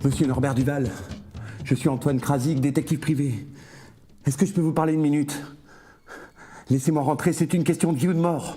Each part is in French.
Monsieur Norbert Duval, je suis Antoine Krasik, détective privé. Est-ce que je peux vous parler une minute? Laissez-moi rentrer, c'est une question de vie ou de mort.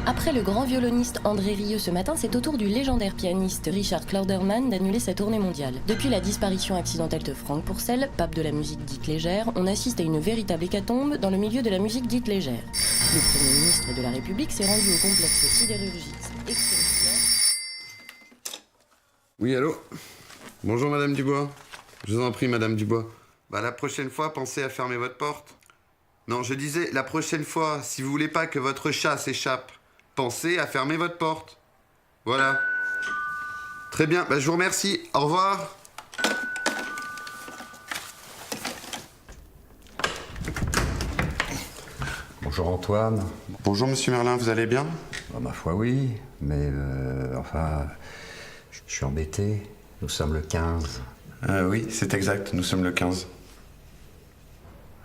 Après le grand violoniste André Rieu ce matin, c'est au tour du légendaire pianiste Richard Clauderman d'annuler sa tournée mondiale. Depuis la disparition accidentelle de Franck Pourcel, pape de la musique dite légère, on assiste à une véritable hécatombe dans le milieu de la musique dite légère. Le Premier ministre de la République s'est rendu au complexe sidérurgique Excelsior. Oui, allô? Bonjour Madame Dubois. Je vous en prie Madame Dubois. La prochaine fois, pensez à fermer votre porte. Non, je disais, la prochaine fois, si vous voulez pas que votre chat s'échappe, pensez à fermer votre porte. Voilà. Très bien, je vous remercie. Au revoir. Bonjour Antoine. Bonjour Monsieur Merlin, vous allez bien? Ma foi oui, mais enfin, je suis embêté. Nous sommes le 15. Oui, c'est exact, nous sommes le 15.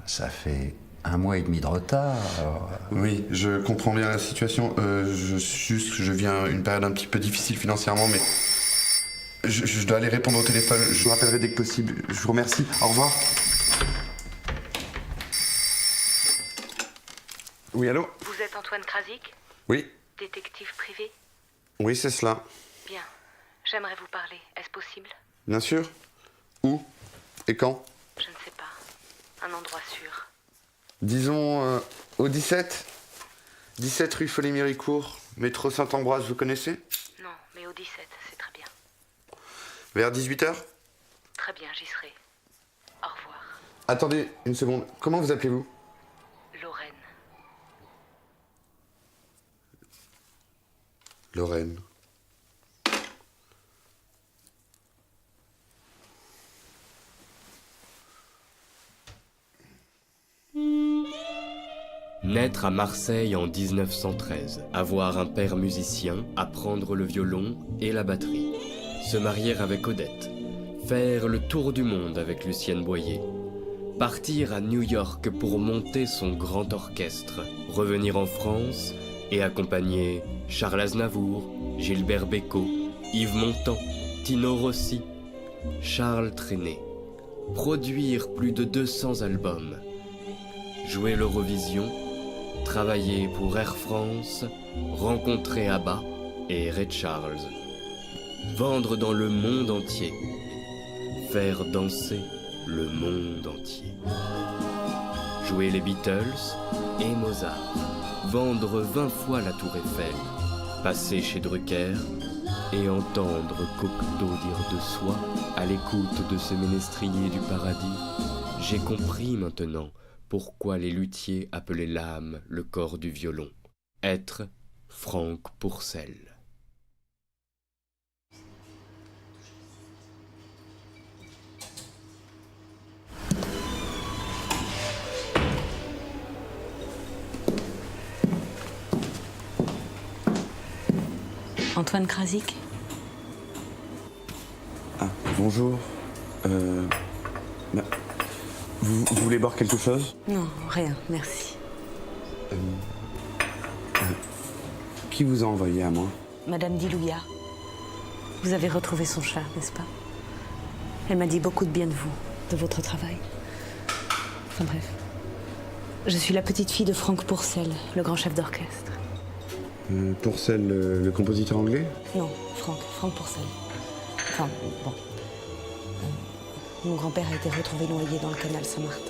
Ça fait 1 mois et demi de retard. Alors... Oui, je comprends bien la situation. Je viens une période un petit peu difficile financièrement, mais je dois aller répondre au téléphone. Je vous rappellerai dès que possible. Je vous remercie. Au revoir. Oui, allô? Vous êtes Antoine Krasik? Oui. Détective privé? Oui, c'est cela. Bien. J'aimerais vous parler. Est-ce possible? Bien sûr. Où? Et quand? Je ne sais pas. Un endroit sûr. Disons au 17. 17 rue Folly-Méricourt, métro Saint-Ambroise, vous connaissez? Non, mais au 17, c'est très bien. Vers 18h? Très bien, j'y serai. Au revoir. Attendez une seconde. Comment vous appelez-vous? Lorraine. Lorraine. Naître à Marseille en 1913, avoir un père musicien, apprendre le violon et la batterie, se marier avec Odette, faire le tour du monde avec Lucienne Boyer, partir à New York pour monter son grand orchestre, revenir en France et accompagner Charles Aznavour, Gilbert Bécaud, Yves Montand, Tino Rossi, Charles Trenet, produire plus de 200 albums, jouer l'Eurovision, travailler pour Air France, rencontrer ABBA et Ray Charles, vendre dans le monde entier, faire danser le monde entier, jouer les Beatles et Mozart, vendre 20 fois la Tour Eiffel, passer chez Drucker et entendre Cocteau dire de soi à l'écoute de ce ménestrier du paradis. J'ai compris maintenant pourquoi les luthiers appelaient l'âme le corps du violon. Être Franck Pourcel. Antoine Krasik? Ah, bonjour. Vous voulez boire quelque chose? Non, rien, merci. Qui vous a envoyé à moi? Madame Dilouya. Vous avez retrouvé son chat, n'est-ce pas? Elle m'a dit beaucoup de bien de vous, de votre travail. Enfin bref. Je suis la petite fille de Franck Pourcel, le grand chef d'orchestre. Pourcel, le compositeur anglais? Non, Franck Pourcel. Enfin, bon. Mon grand-père a été retrouvé noyé dans le canal Saint-Martin.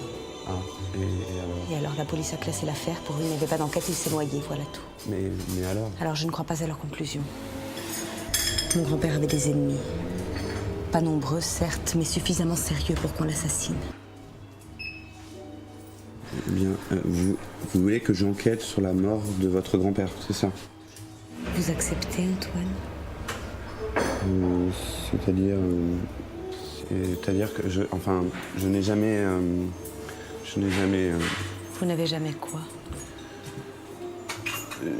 Ah, et alors? Et alors la police a classé l'affaire pour il n'y avait pas d'enquête, il s'est noyé, voilà tout. Mais alors? Alors je ne crois pas à leur conclusion. Mon grand-père avait des ennemis. Pas nombreux, certes, mais suffisamment sérieux pour qu'on l'assassine. Eh bien, vous voulez que j'enquête sur la mort de votre grand-père, c'est ça? Vous acceptez, Antoine? C'est-à-dire que je n'ai jamais... Vous n'avez jamais quoi?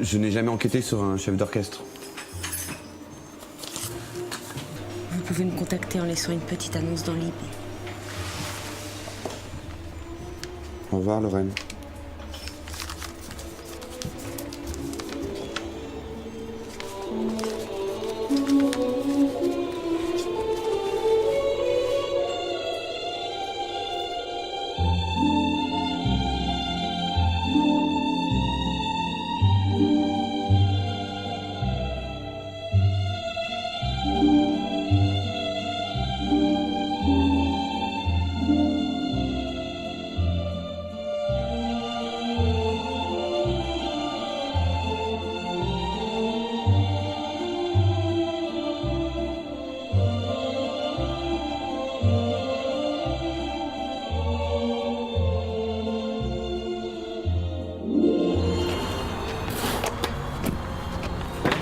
Je n'ai jamais enquêté sur un chef d'orchestre. Vous pouvez me contacter en laissant une petite annonce dans Libé. Au revoir, Lorraine.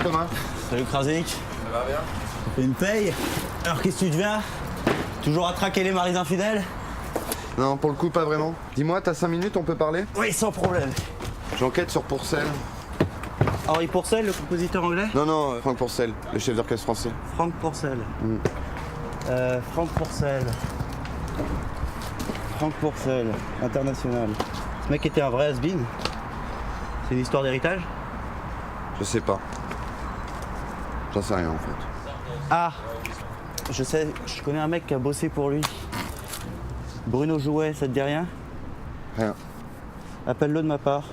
Thomas. Salut Krasik. Ça va bien? Fais une paye. Alors qu'est-ce que tu deviens? Toujours à traquer les maris infidèles? Non, pour le coup, pas vraiment. Dis-moi, t'as 5 minutes, on peut parler? Oui, sans problème. J'enquête sur Pourcel. Henri Pourcel, le compositeur anglais? Non, Franck Pourcel, le chef d'orchestre français. Franck Pourcel. Franck Pourcel. Franck Pourcel, international. Ce mec était un vrai has-been. C'est une histoire d'héritage? Je sais pas. J'en sais rien en fait. Ah, je sais, je connais un mec qui a bossé pour lui. Bruno Jouet, ça te dit rien? Rien. Appelle-le de ma part.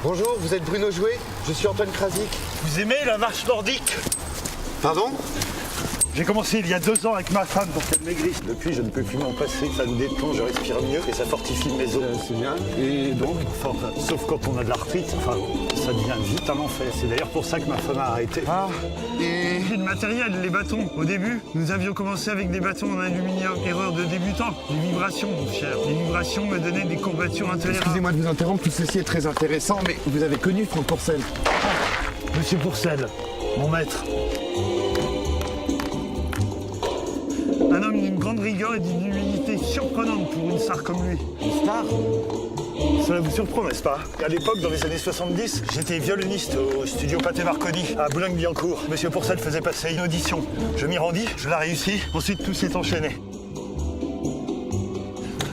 Bonjour, vous êtes Bruno Jouet? Je suis Antoine Krasik. Vous aimez la marche nordique? Pardon? J'ai commencé il y a 2 ans avec ma femme pour qu'elle maigrisse. Depuis, je ne peux plus m'en passer. Ça me détend, je respire mieux et ça fortifie mes os. C'est bien. Et donc? Enfin, sauf quand on a de l'arthrite, enfin, ça devient vite un enfer. C'est d'ailleurs pour ça que ma femme a arrêté. Ah, et le matériel, les bâtons. Au début, nous avions commencé avec des bâtons en aluminium. Erreur de débutant. Les vibrations, mon cher. Les vibrations me donnaient des courbatures intolérables. Excusez-moi de vous interrompre, tout ceci est très intéressant, mais vous avez connu Franck Pourcel? Monsieur Pourcel, mon maître. Un homme d'une grande rigueur et d'une humilité surprenante pour une star comme lui. Une star? Cela vous surprend, n'est-ce pas? À l'époque, dans les années 70, j'étais violoniste au studio Pathé Marconi, à Boulogne-Billancourt. Monsieur Pourcel faisait passer une audition. Je m'y rendis, je l'ai réussi. Ensuite, tout s'est enchaîné.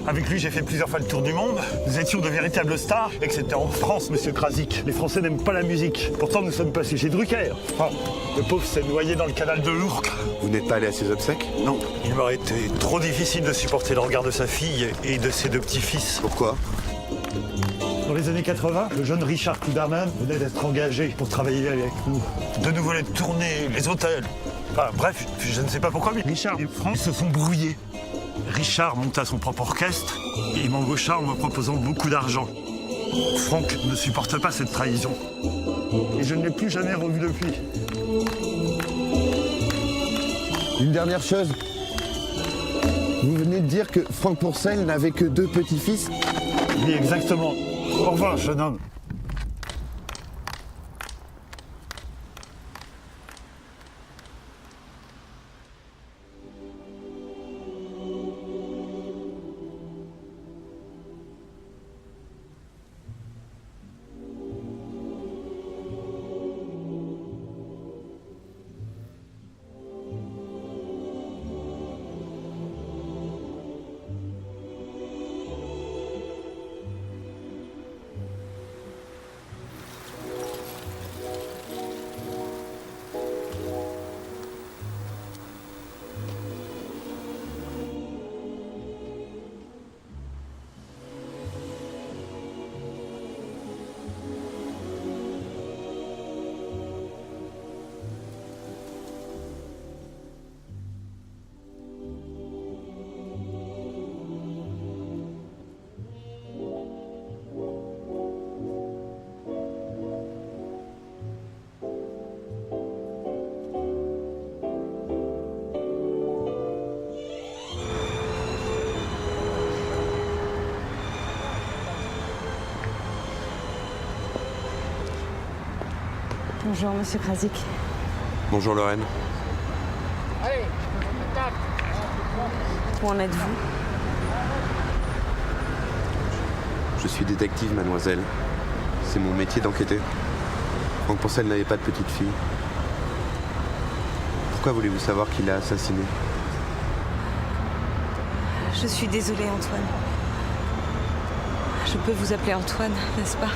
Avec lui, j'ai fait plusieurs fois le tour du monde. Nous étions de véritables stars, et que c'était en France, monsieur Krasik. Les Français n'aiment pas la musique. Pourtant, nous sommes passés chez Drucker. Enfin, le pauvre s'est noyé dans le canal de l'Ourcq. Vous n'êtes pas allé à ses obsèques? Non, il m'aurait été trop difficile de supporter le regard de sa fille et de ses 2 petits-fils. Pourquoi? Dans les années 80, le jeune Richard Kluderman venait d'être engagé pour travailler avec nous. De nouveau les tournées, les hôtels. Enfin bref, je ne sais pas pourquoi, mais Richard et Franck se sont brouillés. Richard monta son propre orchestre et m'embaucha en me proposant beaucoup d'argent. Franck ne supporte pas cette trahison. Et je ne l'ai plus jamais revu depuis. Une dernière chose. Vous venez de dire que Franck Pourcel n'avait que 2 petits-fils? Oui, exactement. Au revoir, jeune homme. Bonjour, monsieur Krasik. Bonjour Lorraine. Où en êtes-vous? Je suis détective, mademoiselle. C'est mon métier d'enquêter. Franck Pourcel n'avait pas de petite fille. Pourquoi voulez-vous savoir qui l'a assassiné? Je suis désolée, Antoine. Je peux vous appeler Antoine, n'est-ce pas?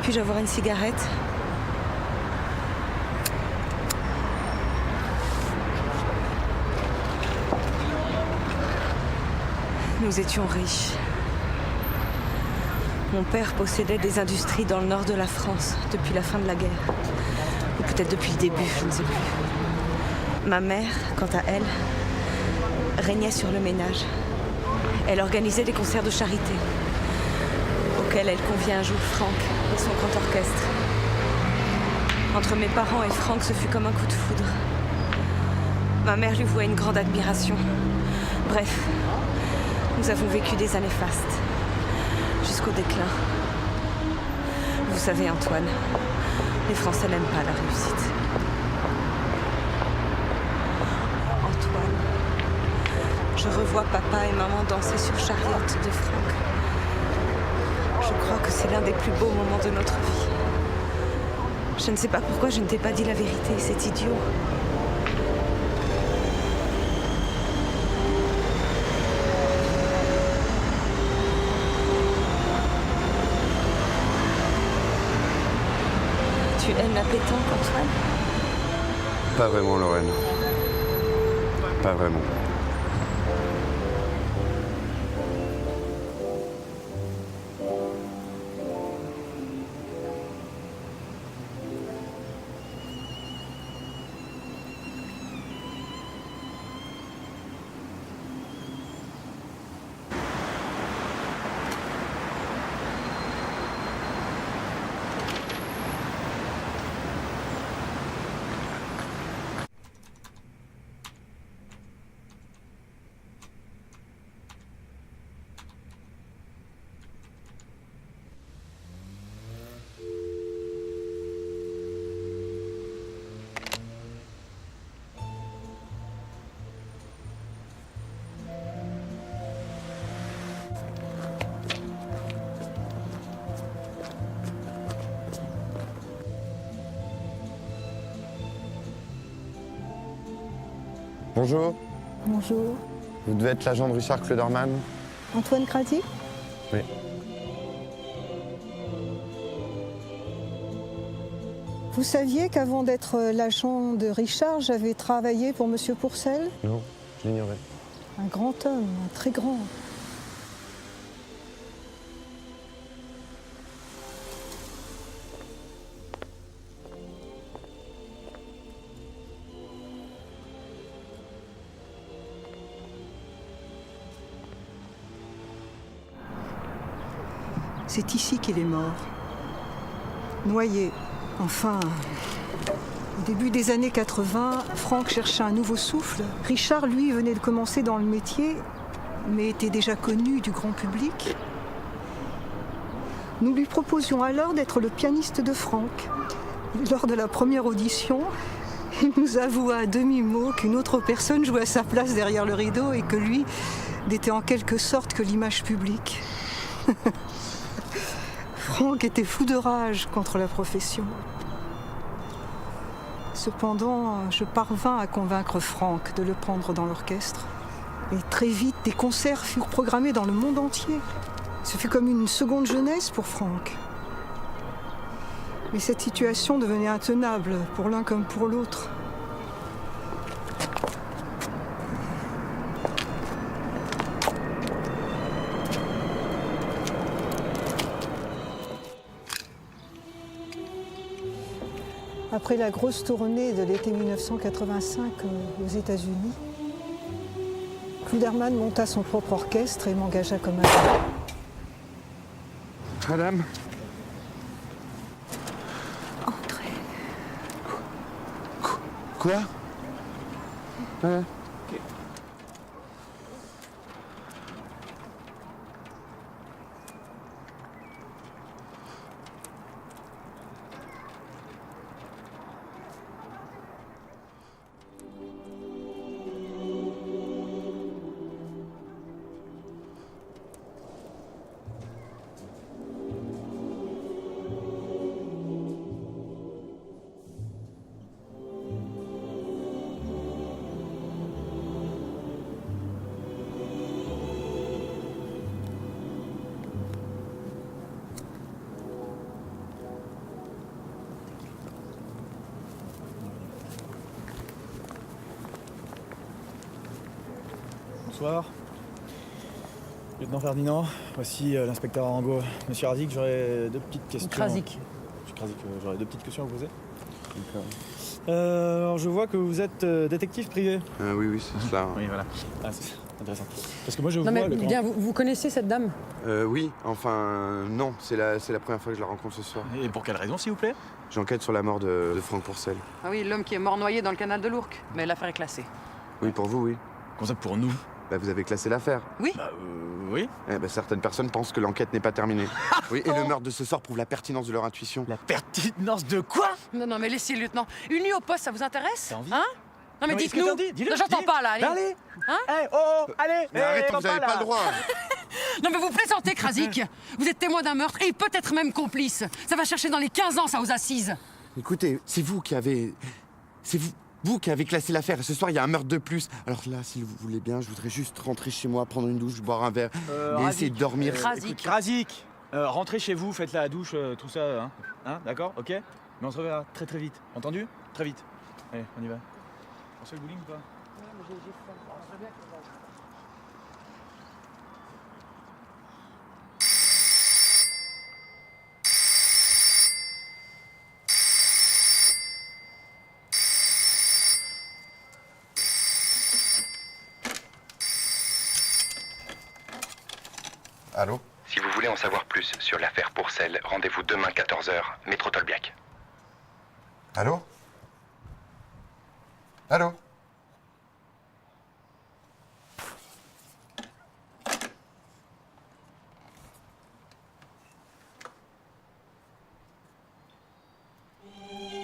Puis-je avoir une cigarette? Nous étions riches. Mon père possédait des industries dans le nord de la France depuis la fin de la guerre. Ou peut-être depuis le début, je ne sais plus. Ma mère, quant à elle, régnait sur le ménage. Elle organisait des concerts de charité, auxquels elle conviait un jour Franck et son grand orchestre. Entre mes parents et Franck, ce fut comme un coup de foudre. Ma mère lui vouait une grande admiration. Bref, nous avons vécu des années fastes, jusqu'au déclin. Vous savez, Antoine, les Français n'aiment pas la réussite. Antoine, je revois papa et maman danser sur Chariot de Franck. Je crois que c'est l'un des plus beaux moments de notre vie. Je ne sais pas pourquoi je ne t'ai pas dit la vérité, c'est idiot. Tu aimes la pétanque, Antoine? Pas vraiment, Lorraine. Pas vraiment. Bonjour, Bonjour. vous devez être l'agent de Richard Klöderman? Antoine Krasik? Oui. Vous saviez qu'avant d'être l'agent de Richard, j'avais travaillé pour Monsieur Pourcel? Non, je l'ignorais. Un grand homme, un très grand. C'est ici qu'il est mort. Noyé. Enfin, au début des années 80, Franck cherchait un nouveau souffle. Richard, lui, venait de commencer dans le métier mais était déjà connu du grand public. Nous lui proposions alors d'être le pianiste de Franck. Lors de la première audition, il nous avoua à demi-mot qu'une autre personne jouait à sa place derrière le rideau et que lui n'était en quelque sorte que l'image publique. Franck était fou de rage contre la profession. Cependant, je parvins à convaincre Franck de le prendre dans l'orchestre. Et très vite, des concerts furent programmés dans le monde entier. Ce fut comme une seconde jeunesse pour Franck. Mais cette situation devenait intenable, pour l'un comme pour l'autre. Après la grosse tournée de l'été 1985 aux États-Unis, Kluderman monta son propre orchestre et m'engagea comme agent. Madame? Entrez. Quoi? Bonsoir. Lieutenant Ferdinand, voici l'inspecteur Arango. Monsieur Krasik, j'aurais deux petites questions. Krasik. Monsieur Krasik, j'aurais deux petites questions à vous poser. Alors je vois que vous êtes détective privé. Oui, c'est cela. Oui, voilà. Ah, c'est intéressant. Parce que moi je Non vois mais le grand... bien, vous connaissez cette dame? Oui, enfin, non, c'est la première fois que je la rencontre ce soir. Et pour quelle raison, s'il vous plaît? J'enquête sur la mort de Franck Pourcel. Ah oui, l'homme qui est mort noyé dans le canal de l'Ourcq. Mais l'affaire est classée. Oui, pour vous, oui. Comment ça pour nous? Bah, vous avez classé l'affaire. Oui. Oui. Certaines personnes pensent que l'enquête n'est pas terminée. Oui, et le meurtre de ce soir prouve la pertinence de leur intuition. La pertinence de quoi? Non, mais laissez le lieutenant. Une nuit au poste, ça vous intéresse? T'as envie? Hein? Non mais dites-nous. Non, j'entends pas là, allez. Allez. Hein? Hey, oh, allez. Mais arrêtez, vous n'avez pas le droit. Non mais vous plaisantez, Krasik. Vous êtes témoin d'un meurtre et peut-être même complice. Ça va chercher dans les 15 ans, ça, aux assises. Écoutez, c'est vous qui avez... C'est vous qui avez classé l'affaire. Et ce soir, il y a un meurtre de plus. Alors là, si vous voulez bien, je voudrais juste rentrer chez moi, prendre une douche, boire un verre et essayer de dormir. Krasik, rentrez chez vous, faites la douche, tout ça, hein, d'accord, ok? Mais on se reverra très très vite, entendu? Très vite. Allez, on y va. On fait le bowling ou pas? Allô? Si vous voulez en savoir plus sur l'affaire Pourcel, rendez-vous demain 14h, métro Tolbiac. Allô? Allô?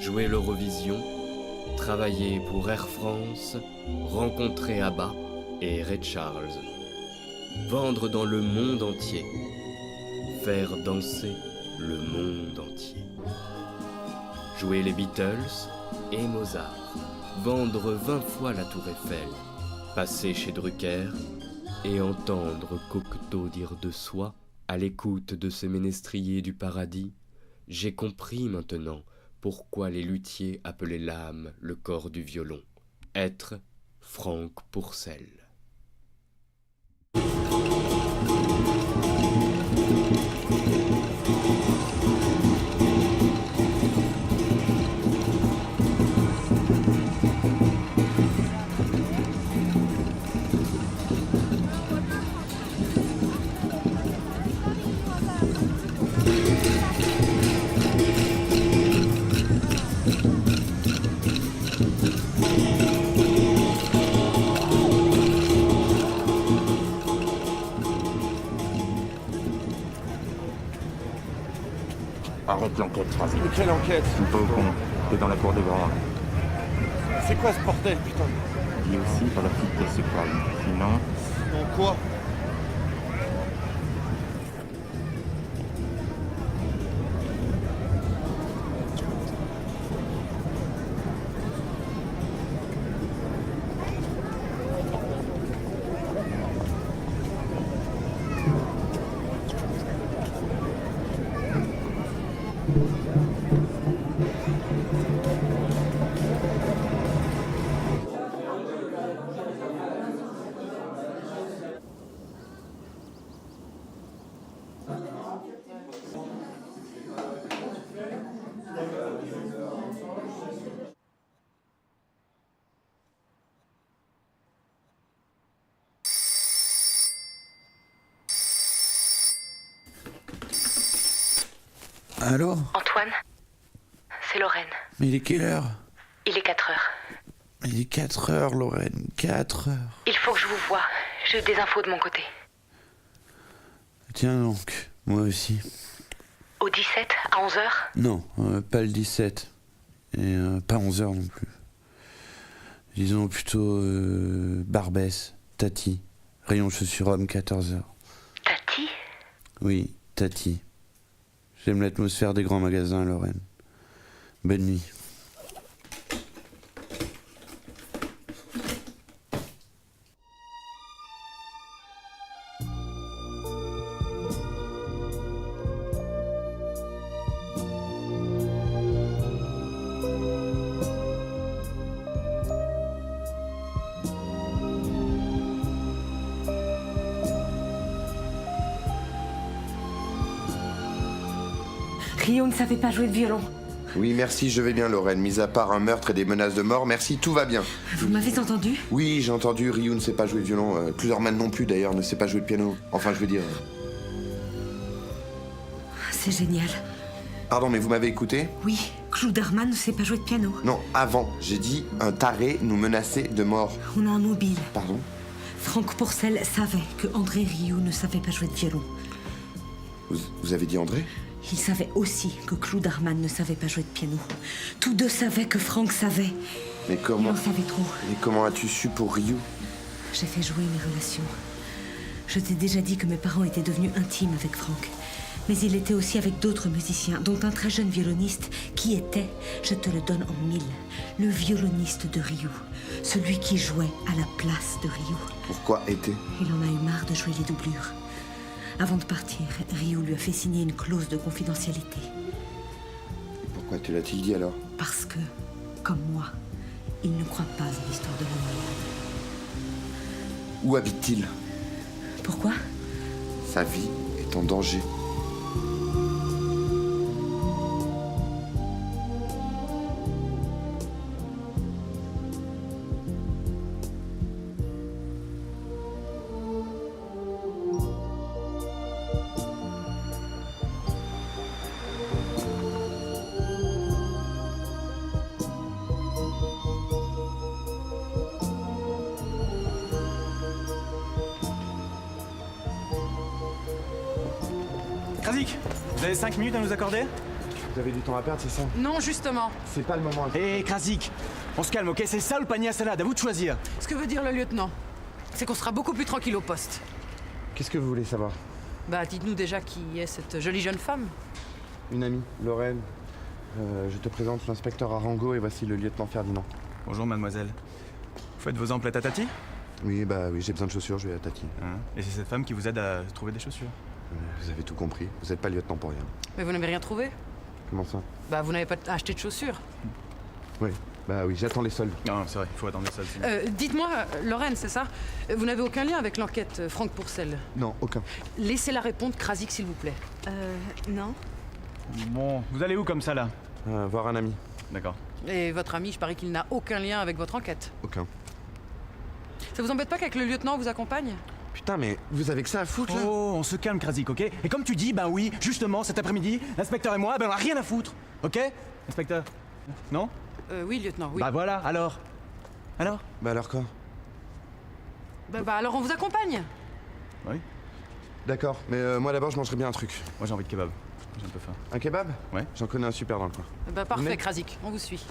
Jouer l'Eurovision, travailler pour Air France, rencontrer ABBA et Ray Charles. Vendre dans le monde entier, faire danser le monde entier. Jouer les Beatles et Mozart, vendre 20 fois la Tour Eiffel, passer chez Drucker et entendre Cocteau dire de soi, à l'écoute de ce ménestrier du paradis, j'ai compris maintenant pourquoi les luthiers appelaient l'âme le corps du violon. Être Franck Pourcel. Arrête l'enquête, Krasik. Mais quelle enquête? Tu es pas au con. T'es dans la cour des grands. C'est quoi ce bordel, putain? Dis aussi par la petite qu'elle se calme. Sinon... Donc quoi? Allô? Antoine, c'est Lorraine. Mais il est quelle heure? Il est 4 heures. Il est 4 heures, Lorraine. 4 heures. Il faut que je vous voie. J'ai eu des infos de mon côté. Tiens donc, moi aussi. Au 17, à 11 heures? Non, pas le 17. Et pas 11 heures non plus. Disons plutôt Barbès, Tati. Rayon chaussures homme, 14 heures. Tati? Oui, Tati. J'aime l'atmosphère des grands magasins, Lorraine. Bonne nuit. Rio ne savait pas jouer de violon. Oui, merci, je vais bien, Lorraine. Mis à part un meurtre et des menaces de mort, merci, tout va bien. Vous m'avez entendu? Oui, j'ai entendu, Ryu ne sait pas jouer de violon. Kluderman non plus, d'ailleurs, ne sait pas jouer de piano. Enfin, je veux dire... C'est génial. Pardon, mais vous m'avez écouté? Oui, Kluderman ne sait pas jouer de piano. Non, avant, j'ai dit un taré nous menaçait de mort. On a un mobile. Pardon? Franck Pourcel savait que André Rieu ne savait pas jouer de violon. Vous avez dit André? Il savait aussi que Kluderman ne savait pas jouer de piano. Tous deux savaient que Franck savait. Mais comment... Il en savait trop. Mais comment as-tu su pour Ryu? J'ai fait jouer mes relations. Je t'ai déjà dit que mes parents étaient devenus intimes avec Franck. Mais il était aussi avec d'autres musiciens, dont un très jeune violoniste qui était, je te le donne en 1000, le violoniste de Ryu. Celui qui jouait à la place de Ryu. Pourquoi était? Il en a eu marre de jouer les doublures. Avant de partir, Ryu lui a fait signer une clause de confidentialité. Pourquoi te l'a-t-il dit alors? Parce que, comme moi, il ne croit pas à l'histoire de la noyade. Où habite-t-il? Pourquoi? Sa vie est en danger. Krasik, vous avez 5 minutes à nous accorder? Vous avez du temps à perdre, c'est ça? Non, justement. C'est pas le moment. Hé, Krasik, on se calme, ok? C'est ça ou le panier à salade, à vous de choisir. Ce que veut dire le lieutenant, c'est qu'on sera beaucoup plus tranquille au poste. Qu'est-ce que vous voulez savoir? Bah, dites-nous déjà qui est cette jolie jeune femme. Une amie, Lorraine. Je te présente l'inspecteur Arango et voici le lieutenant Ferdinand. Bonjour, mademoiselle. Vous faites vos emplettes à Tati? Oui, bah oui, j'ai besoin de chaussures, je vais à Tati. Et c'est cette femme qui vous aide à trouver des chaussures? Vous avez tout compris. Vous n'êtes pas lieutenant pour rien. Mais vous n'avez rien trouvé? Comment ça? Bah, vous n'avez pas acheté de chaussures. Oui, bah oui, j'attends les soldes. Non, c'est vrai, il faut attendre les soldes. Dites-moi, Lorraine, c'est ça? Vous n'avez aucun lien avec l'enquête Franck Pourcel? Non, aucun. Laissez-la répondre, Krasik, s'il vous plaît. Non. Bon, vous allez où comme ça, là? Voir un ami. D'accord. Et votre ami, je parie qu'il n'a aucun lien avec votre enquête. Aucun. Ça vous embête pas qu'avec le lieutenant vous accompagne? Putain, mais vous avez que ça à foutre, là? Oh, on se calme, Krasik, ok? Et comme tu dis, ben oui, justement, cet après-midi, l'inspecteur et moi, ben on a rien à foutre, ok? Inspecteur? Non? Oui, lieutenant, oui. Bah voilà, alors? Alors? Bah alors quoi? Bah alors on vous accompagne. Oui. D'accord, mais moi d'abord je mangerai bien un truc. Moi j'ai envie de kebab. J'ai un peu faim. Un kebab? Ouais. J'en connais un super dans le coin. Bah parfait, Mais- Krasik, on vous suit.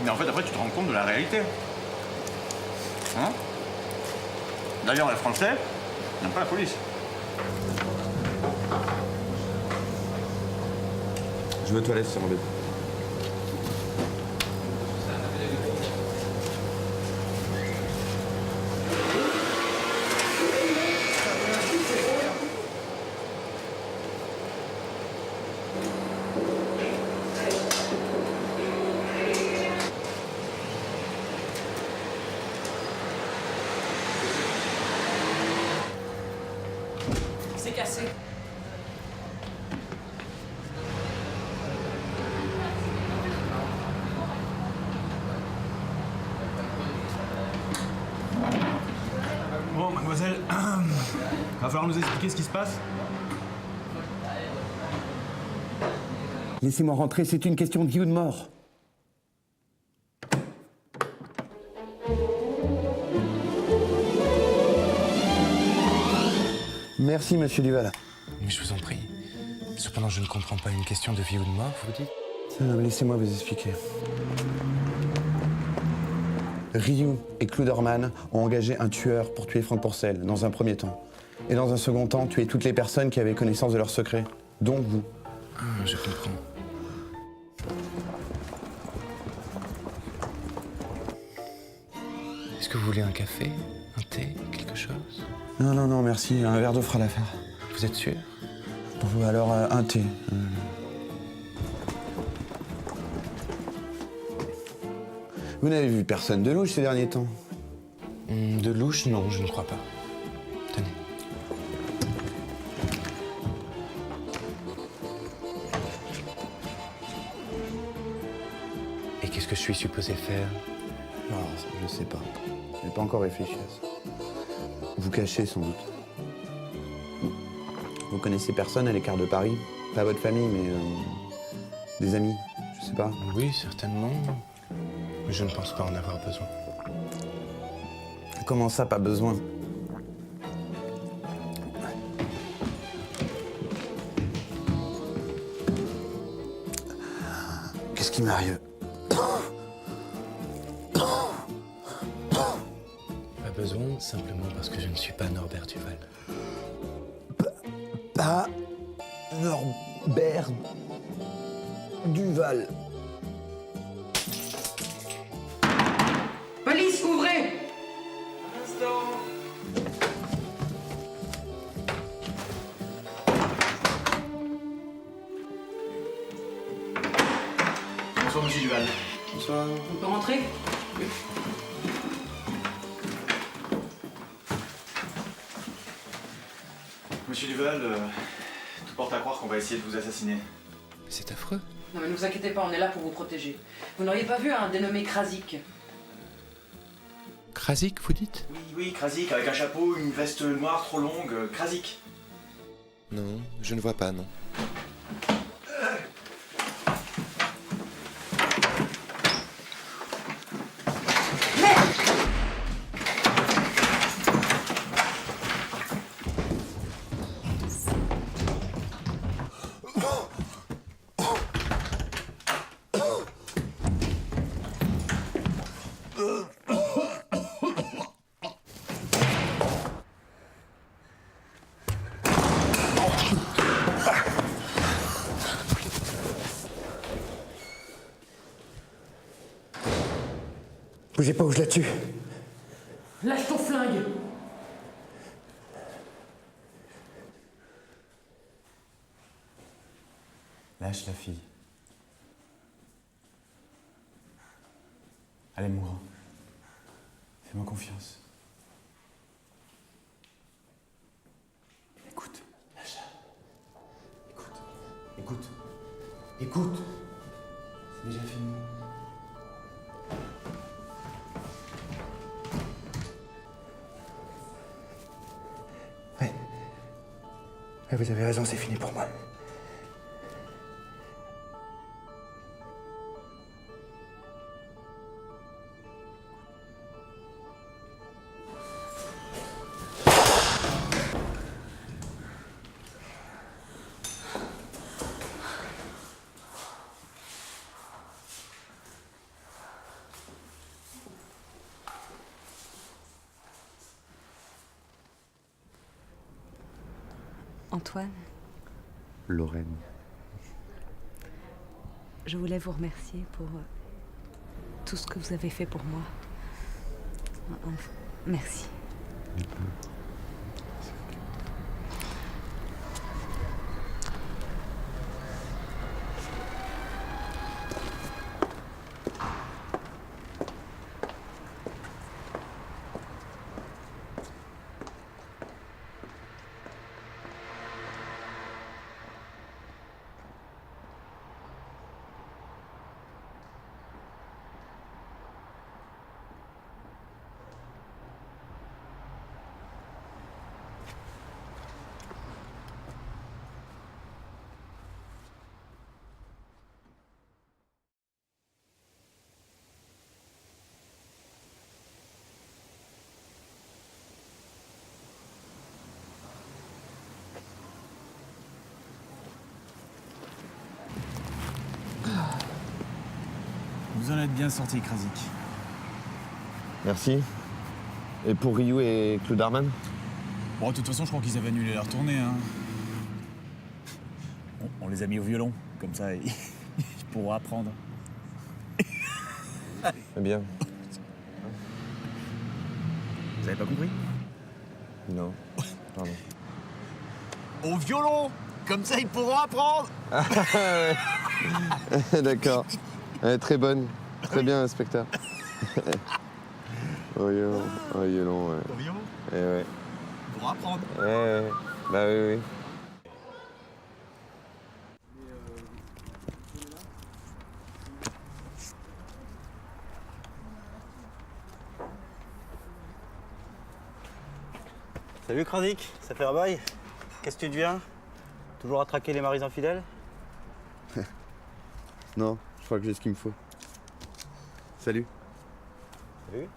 Mais en fait, après, tu te rends compte de la réalité. Hein? D'ailleurs, les Français n'aiment pas la police. Je vais aux toilettes, c'est embêtant. C'est cassé. Bon, mademoiselle, va falloir nous expliquer ce qui se passe. Laissez-moi rentrer, c'est une question de vie ou de mort. Merci, monsieur Duval. Mais je vous en prie. Cependant, je ne comprends pas une question de vie ou de mort, vous dites? Laissez-moi vous expliquer. Ryu et Kluderman ont engagé un tueur pour tuer Franck Pourcel, dans un premier temps. Et dans un second temps, tuer toutes les personnes qui avaient connaissance de leurs secrets, dont vous. Ah, je comprends. Est-ce que vous voulez un café, un thé, quelque chose? Non, non, non, merci. Un verre d'eau fera l'affaire. Vous êtes sûr? Bon, alors, un thé. Vous n'avez vu personne de louche ces derniers temps? De louche, non, je ne crois pas. Tenez. Et qu'est-ce que je suis supposé faire? Non, je sais pas. Je n'ai pas encore réfléchi à ça. Vous cachez sans doute. Vous connaissez personne à l'écart de Paris? Pas votre famille, mais des amis, je sais pas. Oui, certainement. Mais je ne pense pas en avoir besoin. Comment ça, pas besoin? Qu'est-ce qui m'arrive? Pas besoin, simplement parce que je ne suis pas Norbert Duval. Pas Norbert Duval. Police, ouvrez! Bonsoir, monsieur Duval. Bonsoir. On peut rentrer? Oui. Monsieur Duval, tout porte à croire qu'on va essayer de vous assassiner. C'est affreux. Non mais ne vous inquiétez pas, on est là pour vous protéger. Vous n'auriez pas vu un dénommé Krasik? Krasik, vous dites? Oui, Krasik, avec un chapeau, une veste noire trop longue, Krasik. Non, je ne vois pas, non. Bougez pas ou je la tue. Lâche ton flingue! Lâche la fille. Elle mourra. Fais-moi confiance. Écoute, lâche-la. Écoute. Écoute. C'est déjà fini. Vous avez raison, c'est fini pour moi. Antoine, Lorraine. je voulais vous remercier pour tout ce que vous avez fait pour moi. Merci. Vous en êtes bien sorti, Krasik. Merci. Et pour Ryu et Kluderman? Bon, de toute façon, je crois qu'ils avaient annulé leur tournée. Hein. On les a mis au violon, comme ça, ils pourront apprendre. Eh bien. Vous avez pas compris? Non. Pardon. Au violon! Comme ça, ils pourront apprendre! D'accord. Elle est très bonne. Très bien, inspecteur. Au violon, ouais. Au violon? Eh ouais. Ils pourront apprendre. Ouais. Bah oui. Salut Krasik, ça fait un bail. Qu'est-ce que tu deviens? Toujours à traquer les maris infidèles? Non, je crois que j'ai ce qu'il me faut. Salut. Salut.